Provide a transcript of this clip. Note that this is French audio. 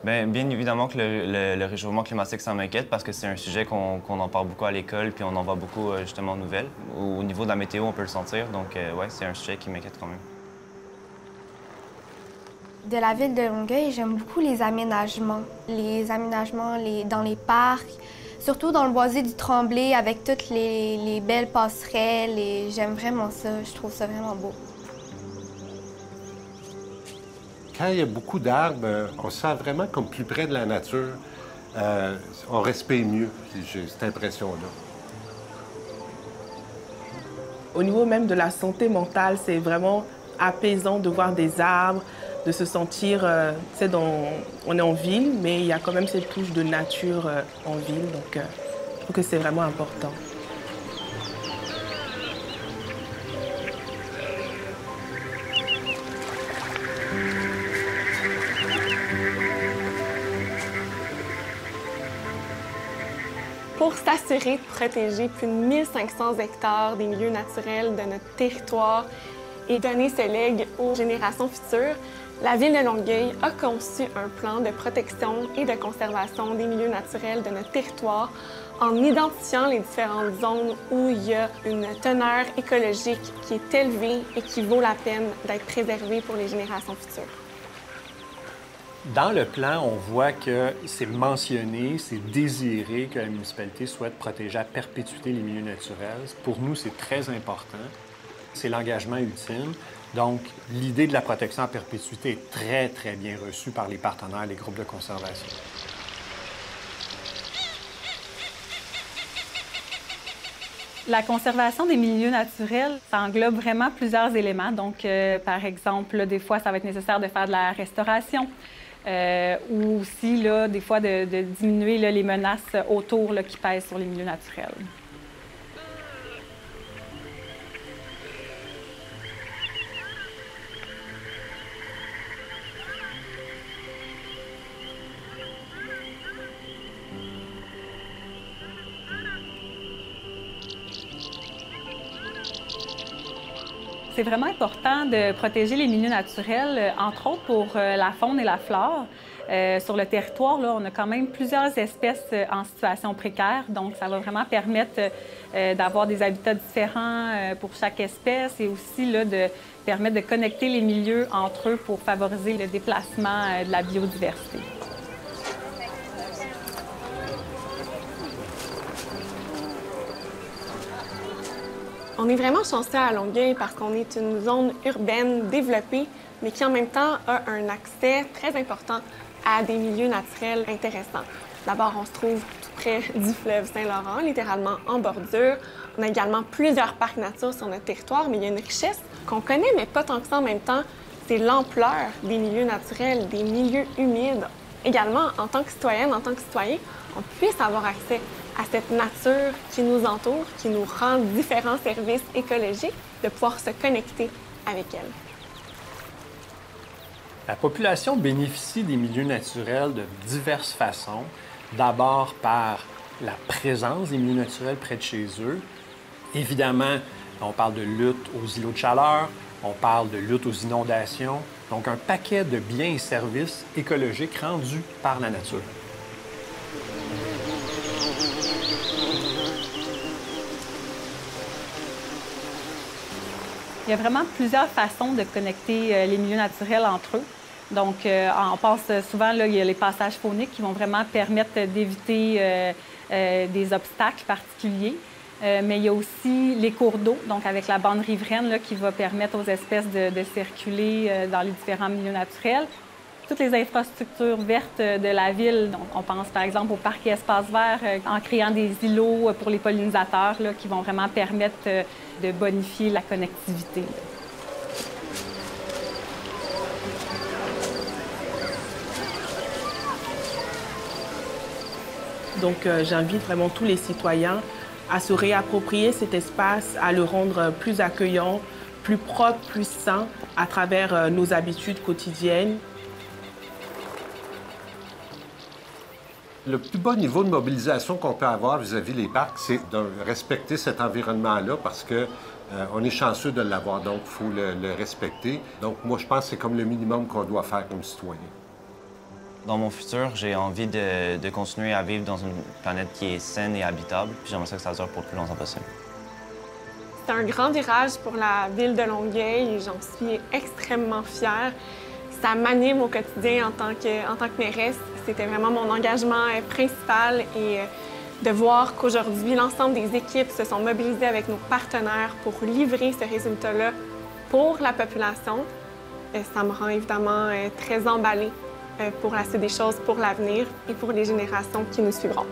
Bien évidemment que le réchauffement climatique, ça m'inquiète parce que c'est un sujet qu'on en parle beaucoup à l'école puis on en voit beaucoup justement aux nouvelles. Au niveau de la météo, on peut le sentir, donc ouais, c'est un sujet qui m'inquiète quand même. De la ville de Longueuil, j'aime beaucoup les aménagements. Les aménagements dans les parcs, surtout dans le boisé du Tremblay avec toutes les belles passerelles. J'aime vraiment ça, je trouve ça vraiment beau. Quand il y a beaucoup d'arbres, on se sent vraiment comme plus près de la nature. On respire mieux, j'ai cette impression-là. Au niveau même de la santé mentale, c'est vraiment apaisant de voir des arbres, de se sentir, on est en ville, mais il y a quand même cette touche de nature en ville, donc je trouve que c'est vraiment important. Pour s'assurer de protéger plus de 1500 hectares des milieux naturels de notre territoire et donner ce legs aux générations futures, la Ville de Longueuil a conçu un plan de protection et de conservation des milieux naturels de notre territoire en identifiant les différentes zones où il y a une teneur écologique qui est élevée et qui vaut la peine d'être préservée pour les générations futures. Dans le plan, on voit que c'est mentionné, c'est désiré que la municipalité souhaite protéger à perpétuité les milieux naturels. Pour nous, c'est très important. C'est l'engagement ultime. Donc, l'idée de la protection à perpétuité est très, très bien reçue par les partenaires, les groupes de conservation. La conservation des milieux naturels, ça englobe vraiment plusieurs éléments. Donc, par exemple, là, des fois, ça va être nécessaire de faire de la restauration. Ou aussi, là, des fois, de diminuer là, les menaces autour là, qui pèsent sur les milieux naturels. C'est vraiment important de protéger les milieux naturels, entre autres pour la faune et la flore. Sur le territoire, là, on a quand même plusieurs espèces en situation précaire, donc ça va vraiment permettre d'avoir des habitats différents pour chaque espèce et aussi là, de permettre de connecter les milieux entre eux pour favoriser le déplacement de la biodiversité. On est vraiment chanceux à Longueuil parce qu'on est une zone urbaine développée, mais qui en même temps a un accès très important à des milieux naturels intéressants. D'abord, on se trouve tout près du fleuve Saint-Laurent, littéralement en bordure. On a également plusieurs parcs nature sur notre territoire, mais il y a une richesse qu'on connaît, mais pas tant que ça en même temps. C'est l'ampleur des milieux naturels, des milieux humides. Également, en tant que citoyenne, en tant que citoyen, on puisse avoir accès à cette nature qui nous entoure, qui nous rend différents services écologiques, de pouvoir se connecter avec elle. La population bénéficie des milieux naturels de diverses façons. D'abord par la présence des milieux naturels près de chez eux. Évidemment, on parle de lutte aux îlots de chaleur, on parle de lutte aux inondations. Donc, un paquet de biens et services écologiques rendus par la nature. Il y a vraiment plusieurs façons de connecter les milieux naturels entre eux. Donc, on pense souvent, là, il y a les passages fauniques qui vont vraiment permettre d'éviter des obstacles particuliers. Mais il y a aussi les cours d'eau, donc avec la bande riveraine, là, qui va permettre aux espèces de circuler dans les différents milieux naturels. Toutes les infrastructures vertes de la ville, donc on pense par exemple au parc et espaces verts, en créant des îlots pour les pollinisateurs là, qui vont vraiment permettre de bonifier la connectivité. Donc j'invite vraiment tous les citoyens à se réapproprier cet espace, à le rendre plus accueillant, plus propre, plus sain à travers nos habitudes quotidiennes. Le plus bas niveau de mobilisation qu'on peut avoir vis-à-vis des parcs, c'est de respecter cet environnement-là parce qu'on est chanceux de l'avoir, donc il faut le respecter. Donc moi, je pense que c'est comme le minimum qu'on doit faire comme citoyen. Dans mon futur, j'ai envie de continuer à vivre dans une planète qui est saine et habitable, puis j'aimerais ça que ça dure pour le plus longtemps possible. C'est un grand virage pour la ville de Longueuil et j'en suis extrêmement fière. Ça m'anime au quotidien en tant que mairesse. C'était vraiment mon engagement principal et de voir qu'aujourd'hui, l'ensemble des équipes se sont mobilisées avec nos partenaires pour livrer ce résultat-là pour la population, ça me rend évidemment très emballée pour la suite des choses, pour l'avenir et pour les générations qui nous suivront.